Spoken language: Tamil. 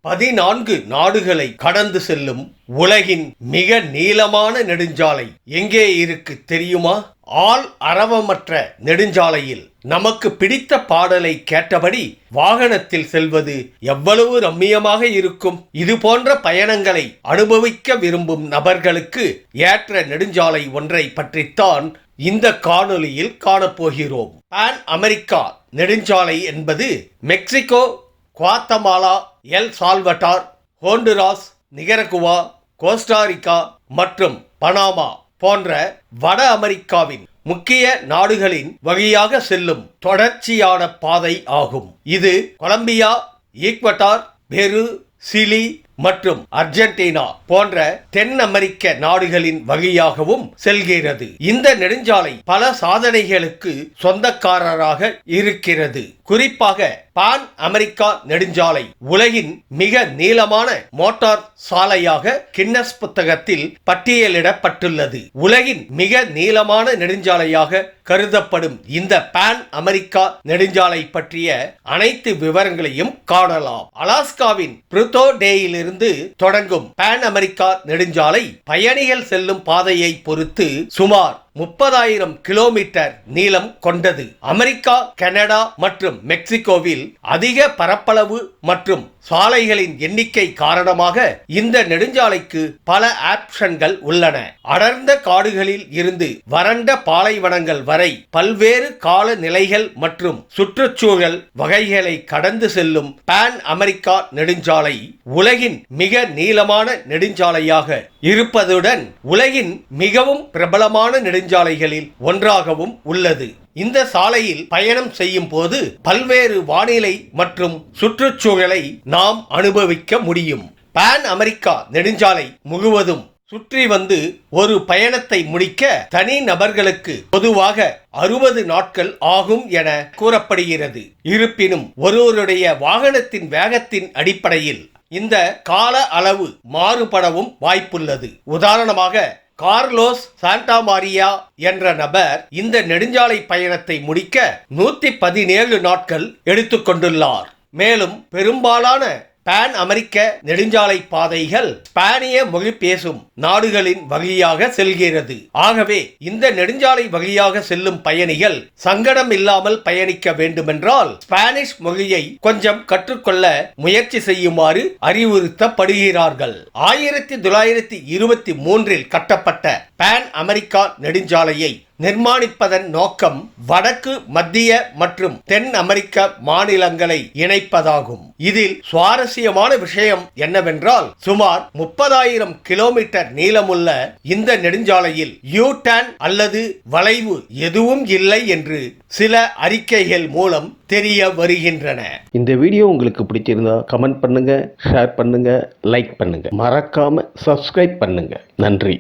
14 நாடுகளை கடந்து செல்லும் உலகின் மிக நீளமான நெடுஞ்சாலை எங்கே இருக்கு தெரியுமா? ஆள் அரவமற்ற நெடுஞ்சாலையில் நமக்கு பிடித்த பாடலை கேட்டபடி வாகனத்தில் செல்வது எவ்வளவு ரம்மியமாக இருக்கும். இது போன்ற பயணங்களை அனுபவிக்க விரும்பும் நபர்களுக்கு ஏற்ற நெடுஞ்சாலை ஒன்றை பற்றித்தான் இந்த காணொளியில் காணப்போகிறோம். பான் அமெரிக்கா நெடுஞ்சாலை என்பது Mexico, Guatemala, El Salvador, Honduras, Nicaragua, Costa Rica மற்றும் பனாமா போன்ற வட அமெரிக்காவின் முக்கிய நாடுகளின் வழியாக செல்லும் தொடர்ச்சியான பாதை ஆகும். இது கொலம்பியா, ஈக்வடார், பெரு, சிலி மற்றும் அர்ஜென்டினா போன்ற தென் அமெரிக்க நாடுகளின் வழியாகவும் செல்கிறது. இந்த நெடுஞ்சாலை பல சாதனைகளுக்கு சொந்தக்காரராக இருக்கிறது. குறிப்பாக பான் அமெரிக்கா நெடுஞ்சாலை உலகின் மிக நீளமான மோட்டார் சாலையாக கின்னஸ் புத்தகத்தில் பட்டியலிடப்பட்டுள்ளது. உலகின் மிக நீளமான நெடுஞ்சாலையாக கருதப்படும் இந்த பான் அமெரிக்கா நெடுஞ்சாலை பற்றிய அனைத்து விவரங்களையும் காணலாம். அலாஸ்காவின் புரூட்டோடேயிலிருந்து தொடங்கும் பான் அமெரிக்கா நெடுஞ்சாலை பயணிகள் செல்லும் பாதையை பொறுத்து சுமார் 30,000 கிலோமீட்டர் நீளம் கொண்டது. அமெரிக்கா, கனடா மற்றும் மெக்சிகோவில் அதிக பரப்பளவு மற்றும் சாலைகளின் எண்ணிக்கை காரணமாக இந்த நெடுஞ்சாலைக்கு பல ஆப்ஷன்கள் உள்ளன. அடர்ந்த காடுகளில் இருந்து வறண்ட பாலைவனங்கள் வரை பல்வேறு காலநிலைகள் மற்றும் சுற்றுச்சூழல் வகைகளை கடந்து செல்லும் பான் அமெரிக்கா நெடுஞ்சாலை உலகின் மிக நீளமான நெடுஞ்சாலையாக இருப்பதுடன் உலகின் மிகவும் பிரபலமான நெடுஞ்சாலைகளில் ஒன்றாகவும் உள்ளது. இந்த சாலையில் பயணம் செய்யும் போது பல்வேறு வானிலை மற்றும் சுற்றுச்சூழலை நாம் அனுபவிக்க முடியும். பான் அமெரிக்கா நெடுஞ்சாலை முழுவதும் சுற்றி வந்து ஒரு பயணத்தை முடிக்க தனி நபர்களுக்கு பொதுவாக 60 நாட்கள் ஆகும் என கூறப்படுகிறது. இருப்பினும் ஒருவருடைய வாகனத்தின் வேகத்தின் அடிப்படையில் இந்த கால அளவு மாறுபடவும் வாய்ப்புள்ளது. உதாரணமாக கார்லோஸ் சாண்டாமாரியா என்ற நபர் இந்த நெடுஞ்சாலை பயணத்தை முடிக்க 117 நாட்கள் எடுத்துக்கொண்டுள்ளார். மேலும் பெரும்பாலான பான் அமெரிக்க நெடுஞ்சாலை பாதைகள் ஸ்பானிய மொழி பேசும் நாடுகளின் வழியாக செல்கிறது. ஆகவே இந்த நெடுஞ்சாலை வழியாக செல்லும் பயணிகள் சங்கடம் இல்லாமல் பயணிக்க வேண்டுமென்றால் ஸ்பானிஷ் மொழியை கொஞ்சம் கற்றுக்கொள்ள முயற்சி செய்யுமாறு அறிவுறுத்தப்படுகிறார்கள். 1923 கட்டப்பட்ட பான் அமெரிக்கா நெடுஞ்சாலையை நிர்மாணிப்பதன் நோக்கம் வடக்கு, மத்திய மற்றும் தென் அமெரிக்க மாநிலங்களை இணைப்பதாகும். இதில் சுவாரஸ்யமான விஷயம் என்னவென்றால் சுமார் 30,000 கிலோமீட்டர் நீளமுள்ள இந்த நெடுஞ்சாலையில் யூ-டர்ன் அல்லது வளைவு எதுவும் இல்லை என்று சில அறிக்கைகள் மூலம் தெரிய வருகின்றன. இந்த வீடியோ உங்களுக்கு பிடிச்சிருந்தா கமெண்ட் பண்ணுங்க, ஷேர் பண்ணுங்க, லைக் பண்ணுங்க, மறக்காம சப்ஸ்கிரைப் பண்ணுங்க. நன்றி.